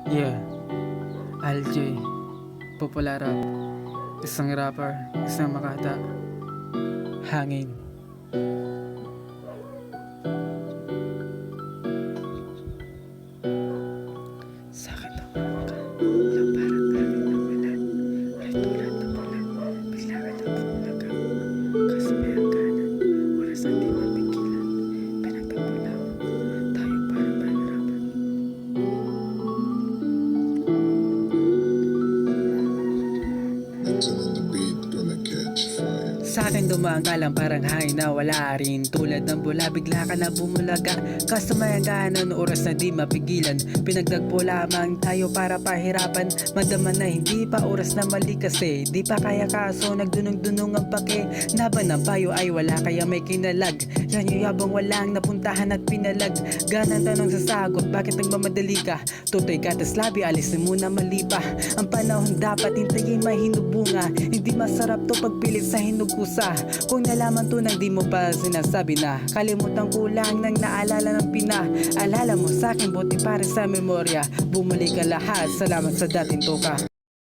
Yeah, LJ, popular rap, isang rapper, isang makata, hangin. Sa akin daw lang parang hangin na wala, ay tulad ng bulan, bigla ka na bumulaga, kasabay ang kanan, oras ang di mapigilan, pinagtagpo lang, tayo parang mahirapan. Until on the beat gonna catch fire. Sa akin dumaan ka lang parang hangin na wala rin. Tulad ng bula bigla ka na bumulaga, kasamayan ka ng oras na di mapigilan. Pinagdagpo lamang tayo para pahirapan, madama na hindi pa oras na mali kasi di pa kaya kaso nagdunong-dunong ang pake. Naban ng payo ay wala kaya may kinalag, yan yung yabang walang napuntahan at pinalag. Ganang tanong sa sagot, bakit nagmamadali ka? Tutoy ka tas labi, alisin mo na mali pa. Ang panahon dapat hintayin mahinubunga, hindi masarap to pagpilit sa hinugusa. Kung nalaman to nang di mo pa sinasabi na, kalimutan ko lang nang naalala ng alala mo sa akin, buti para sa memorya. Bumalik ka lahat, salamat sa dating toka.